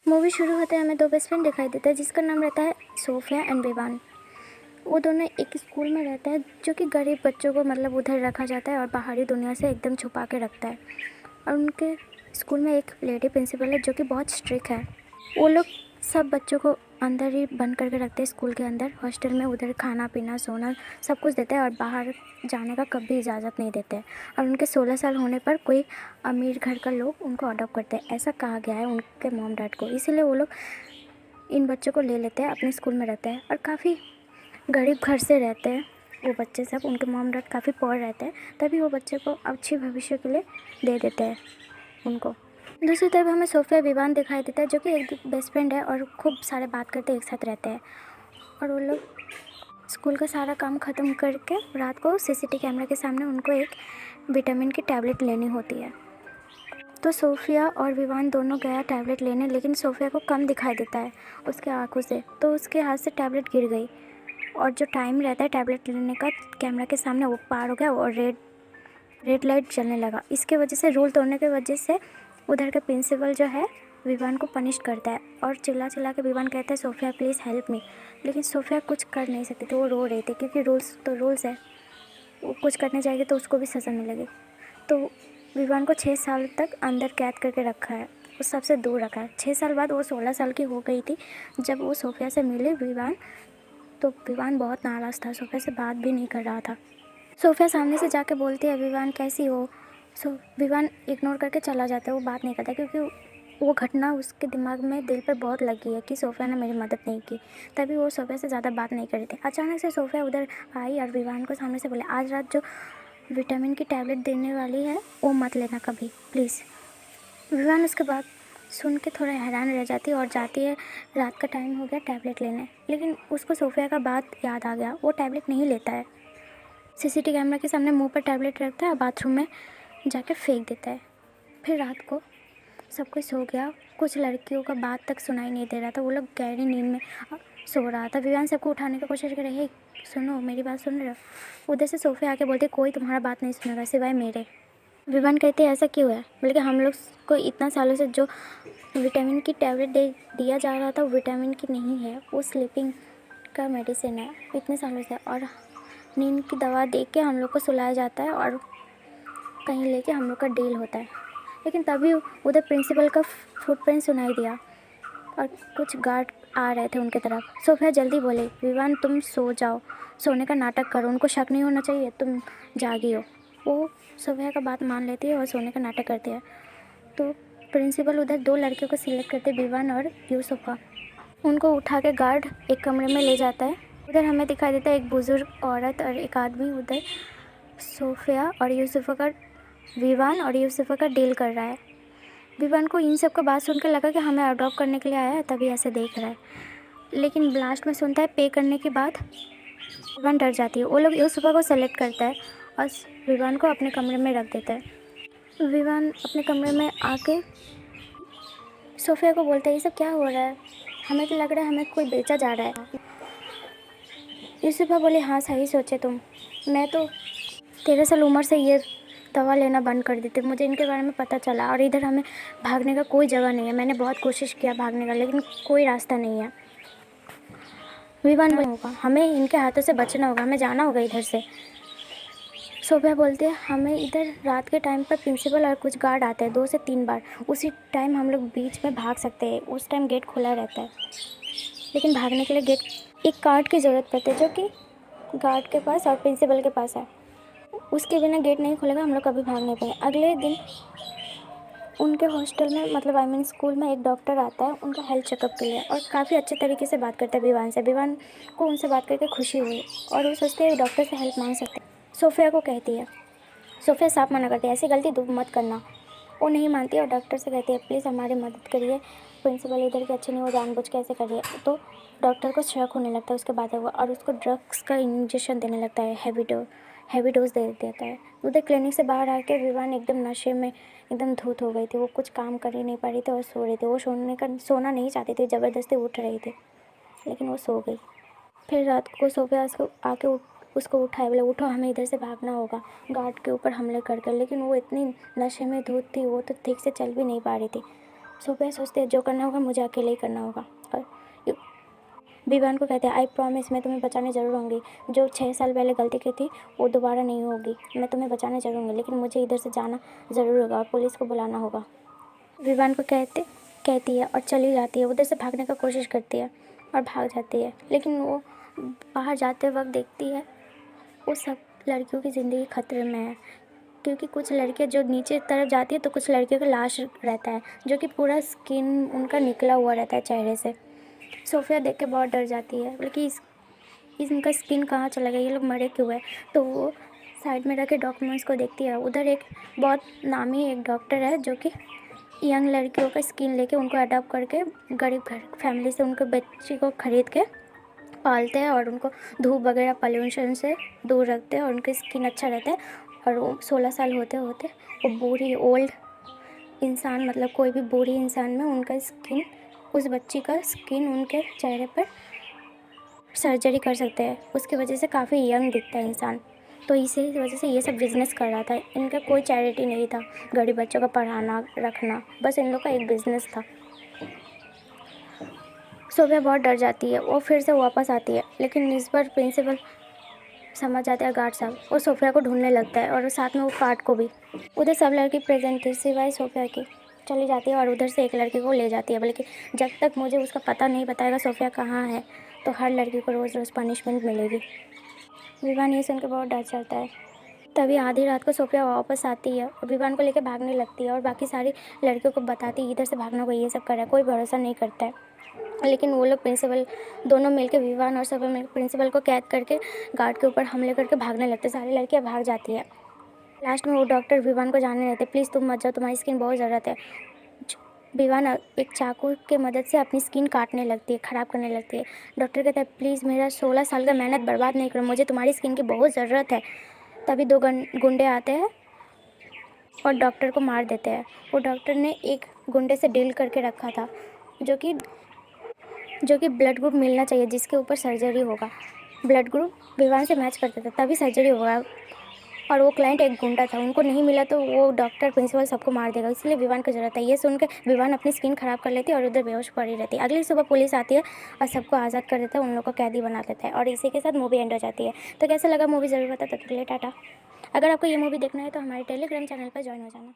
Movie शुरू होते ही हमें दो बेस्ट फ्रेंड दिखाई देता है जिसका नाम रहता है सोफिया एंड विवान। वो दोनों एक स्कूल में रहते हैं जो कि गरीब बच्चों को मतलब उधर रखा जाता है और बाहरी दुनिया से एकदम छुपा के रखता है। और उनके स्कूल में एक लेडी प्रिंसिपल है जो कि बहुत स्ट्रिक्ट है। वो लोग सब बच्चों को अंदर ही बंद करके रखते हैं स्कूल के अंदर हॉस्टल में। उधर खाना पीना सोना सब कुछ देते हैं और बाहर जाने का कभी इजाज़त नहीं देते हैं। और उनके 16 साल होने पर कोई अमीर घर का लोग उनको अडॉप्ट करते हैं, ऐसा कहा गया है उनके मॉम डैड को। इसीलिए वो लोग इन बच्चों को ले लेते हैं, अपने स्कूल में रहते हैं। और काफ़ी गरीब घर से रहते हैं वो बच्चे सब, उनके मॉम डैड काफ़ी पुअर रहते हैं, तभी वो बच्चे को अच्छी भविष्य के लिए दे देते हैं उनको। दूसरी तरफ हमें सोफिया विवान दिखाई देता है जो कि एक बेस्ट फ्रेंड है और खूब सारे बात करते एक साथ रहते हैं। और वो लोग स्कूल का सारा काम ख़त्म करके रात को सीसीटीवी कैमरा के सामने उनको एक विटामिन की टैबलेट लेनी होती है। तो सोफिया और विवान दोनों गया टैबलेट लेने, लेकिन सोफिया को कम दिखाई देता है उसके आंखों से, तो उसके हाथ से टैबलेट गिर गई और जो टाइम रहता है टैबलेट लेने का कैमरा के सामने वो पार हो गया और रेड लाइट जलने लगा। इसके वजह से रूल तोड़ने की वजह से उधर का प्रिंसिपल जो है विवान को पनिश करता है और चिल्ला चिल्ला के विवान कहता है सोफिया प्लीज़ हेल्प मी। लेकिन सोफिया कुछ कर नहीं सकती थी, वो रो रही थी क्योंकि रूल्स तो रूल्स है, वो कुछ करने जाएगी तो उसको भी सज़ा मिलेगी। तो विवान को 6 साल तक अंदर कैद करके रखा है, वो सबसे दूर रखा है। 6 साल बाद वो 16 साल की हो गई थी जब वो सोफिया से मिले विवान। तो विवान बहुत नाराज़ था, सोफिया से बात भी नहीं कर रहा था। सोफिया सामने से जाके बोलती है विवान कैसी हो। विवान इग्नोर करके चला जाता है, वो बात नहीं करता क्योंकि वो घटना उसके दिमाग में दिल पर बहुत लगी है कि सोफिया ने मेरी मदद नहीं की, तभी वो सोफिया से ज़्यादा बात नहीं कर रही थी। अचानक से सोफिया उधर आई और विवान को सामने से बोले आज रात जो विटामिन की टैबलेट देने वाली है वो मत लेना कभी प्लीज़। विवान उसके बाद सुन के थोड़ा हैरान रह जाती है और जाती है, रात का टाइम हो गया टैबलेट लेने। लेकिन उसको सोफिया का बात याद आ गया, वो टैबलेट नहीं लेता है। सीसीटीवी कैमरा के सामने मुंह पर टैबलेट रखता है और बाथरूम में जाके फेंक देता है। फिर रात को सब कुछ सो गया, कुछ लड़कियों का बात तक सुनाई नहीं दे रहा था, वो लोग गहरी नींद में सो रहा था। विवान सबको उठाने की कोशिश कर रही है, सुनो मेरी बात सुन रहे हो। उधर से सोफिया आके बोलती कोई तुम्हारा बात नहीं सुनेगा सिवाय मेरे। विवान कहते ऐसा क्यों है, बल्कि हम लोग को इतना सालों से जो विटामिन की टैबलेट दिया जा रहा था वो विटामिन की नहीं है, वो स्लीपिंग का मेडिसिन है इतने सालों से। और नींद की दवा दे के हम लोग को सुलाया जाता है और कहीं लेके हम लोग का डील होता है। लेकिन तभी उधर प्रिंसिपल का फुटप्रिंट सुनाई दिया और कुछ गार्ड आ रहे थे उनके तरफ। सोफिया जल्दी बोले विवान तुम सो जाओ, सोने का नाटक करो, उनको शक नहीं होना चाहिए तुम जागी हो। वो सोफिया का बात मान लेती है और सोने का नाटक करती है। तो प्रिंसिपल उधर 2 लड़कियों को सिलेक्ट करते विवान और यूसुफा। उनको उठा के गार्ड एक कमरे में ले जाता है। उधर हमें दिखाई देता है एक बुज़ुर्ग औरत और एक आदमी उधर सोफिया और यूसुफा का विवान और यूसुफा का डील कर रहा है। विवान को इन सब का बात सुनकर लगा कि हमें अडॉप्ट करने के लिए आया है तभी ऐसे देख रहा है। लेकिन लास्ट में सुनता है पे करने के बाद विवान डर जाती है। वो लोग यूसुफा को सेलेक्ट करता है और विवान को अपने कमरे में रख देता है। विवान अपने कमरे में आके सोफिया को बोलता है ये सब क्या हो रहा है, हमें तो लग रहा है हमें कोई बेचा जा रहा है। यूसुफा बोले हाँ सही सोचे तुम, मैं तो 13 साल उम्र से ये दवा लेना बंद कर दी थी, मुझे इनके बारे में पता चला और इधर हमें भागने का कोई जगह नहीं है। मैंने बहुत कोशिश किया भागने का लेकिन कोई रास्ता नहीं है। विवान होगा, हमें इनके हाथों से बचना होगा, हमें जाना होगा इधर से। सोफिया बोलती है हमें इधर रात के टाइम पर प्रिंसिपल और कुछ गार्ड आते हैं 2 से 3 बार, उसी टाइम हम लोग बीच में भाग सकते हैं, उस टाइम गेट खुला रहता है। लेकिन भागने के लिए गेट एक कार्ड की ज़रूरत पड़ती है जो कि गार्ड के पास और प्रिंसिपल के पास है, उसके बिना गेट नहीं खुलेगा, हम लोग कभी भाग नहीं पाए। अगले दिन उनके हॉस्टल में मतलब आई मीन स्कूल में एक डॉक्टर आता है उनका हेल्थ चेकअप के लिए और काफ़ी अच्छे तरीके से बात करता है विवान से। विवान को उनसे बात करके खुशी हुई और वो सोचते हैं डॉक्टर से हेल्प मांग सकते हैं। सोफिया को कहती है, सोफिया साफ मना करती है ऐसी गलती तुम मत करना। वो नहीं मानती और डॉक्टर से कहती है प्लीज़ हमारी मदद करिए, प्रिंसिपल इधर की अच्छी नहीं, वो जानबूझ के ऐसे कर रही है। तो डॉक्टर को शक होने लगता है उसके बाद हुआ और उसको ड्रग्स का इंजेक्शन देने लगता है, हैवी डोज दे देता है। उधर क्लिनिक से बाहर आके विवान एकदम नशे में एकदम धुत हो गई थी, वो कुछ काम कर ही नहीं पा रही थी और सो रही थी। वो सोना नहीं चाहती थी, ज़बरदस्ती उठ रही थी लेकिन वो सो गई। फिर रात को सोफिया उसको उठाए, बोले उठो हमें इधर से भागना होगा गार्ड के ऊपर हमले कर कर। लेकिन वो इतनी नशे में धुत थी, वो तो ठीक से चल भी नहीं पा रही थी। सोफिया सोचती है जो करना होगा मुझे अकेले ही करना होगा। और विवान को कहते हैं आई प्रॉमिस मैं तुम्हें बचाने ज़रूर आऊँगी। जो 6 साल पहले गलती की थी वो दोबारा नहीं होगी। मैं तुम्हें बचाने ज़रूर आऊँगी, लेकिन मुझे इधर से जाना ज़रूर होगा और पुलिस को बुलाना होगा। विवान को कहती है और चली जाती है। उधर से भागने का कोशिश करती है और भाग जाती है, लेकिन वो बाहर जाते वक्त देखती है वो सब लड़कियों की ज़िंदगी खतरे में है, क्योंकि कुछ लड़कियां जो नीचे तरफ जाती है तो कुछ लड़कियों का लाश रहता है जो कि पूरा स्किन उनका निकला हुआ रहता है चेहरे से। सोफिया देख के बहुत डर जाती है, बल्कि इनका स्किन कहाँ चला गया, ये लोग मरे क्यों है। तो वो साइड में रखे डॉक्यूमेंट्स को देखती है। उधर एक बहुत नामी एक डॉक्टर है जो कि यंग लड़कियों का स्किन लेके उनको अडॉप्ट करके गरीब घर फैमिली से उनके बच्ची को ख़रीद के पालते हैं और उनको धूप वगैरह पॉल्यूशन से दूर रखते हैं और उनकी स्किन अच्छा रहता है। और वो 16 साल होते होते वो बूढ़ी ओल्ड इंसान, मतलब कोई भी बूढ़ी इंसान में उनका स्किन, उस बच्ची का स्किन उनके चेहरे पर सर्जरी कर सकते हैं। उसकी वजह से काफ़ी यंग दिखता है इंसान। तो इसी वजह से ये सब बिज़नेस कर रहा था। इनका कोई चैरिटी नहीं था, गरीब बच्चों का पढ़ाना रखना, बस इन लोग का एक बिज़नेस था। सोफिया बहुत डर जाती है। वो फिर से वापस आती है, लेकिन इस बार प्रिंसिपल समझ जाते हैं, गार्ड साहब। वो सोफिया को ढूंढने लगता है और साथ में वो कार्ड को भी। उधर सब लड़की प्रेजेंट थी सिवाय सोफिया की। चली जाती है और उधर से एक लड़की को ले जाती है, बल्कि जब तक मुझे उसका पता नहीं बताएगा सोफिया कहाँ है तो हर लड़की को रोज़ रोज़ पनिशमेंट मिलेगी। विवान ये सुन के बहुत डर जाता है। तभी आधी रात को सोफिया वापस आती है और विवान को लेकर भागने लगती है और बाकी सारी लड़कियों को बताती है इधर से भागना को, ये सब कर रहा है। कोई भरोसा नहीं करता है, लेकिन वो लोग प्रिंसिपल दोनों मिलकर, विवान और सोफिया मिलकर प्रिंसिपल को कैद करके गार्ड के ऊपर हमले करके भागने लगते हैं। सारी लड़कियां भाग जाती है। लास्ट में वो डॉक्टर विवान को जानने रहते, प्लीज़ तुम मत जाओ, तुम्हारी स्किन बहुत ज़रूरत है। विवान एक चाकू के मदद से अपनी स्किन काटने लगती है, ख़राब करने लगती है। डॉक्टर कहता है प्लीज़ मेरा 16 साल का मेहनत बर्बाद नहीं करो, मुझे तुम्हारी स्किन की बहुत ज़रूरत है। तभी 2 गुंडे आते हैं और डॉक्टर को मार देते हैं। वो डॉक्टर ने एक गुंडे से डील करके रखा था जो कि ब्लड ग्रुप मिलना चाहिए जिसके ऊपर सर्जरी होगा। ब्लड ग्रुप विवान से मैच करता था तभी सर्जरी होगा, और वो क्लाइंट एक गुंडा था, उनको नहीं मिला तो वो डॉक्टर प्रिंसिपल सबको मार देगा, इसलिए विवान की ज़रूरत है। ये सुन के विवान अपनी स्किन ख़राब कर लेती है और उधर बेहोश पड़ी रहती है। अगली सुबह पुलिस आती है और सबको आज़ाद कर देता है, उन लोग को कैदी बना देता है, और इसी के साथ मूवी एंड हो जाती है। तो कैसा लगा मूवी ज़रूर बता, तब तक के लिए टाटा। अगर आपको ये मूवी देखना है तो हमारे टेलीग्राम चैनल पर ज्वाइन हो जाना।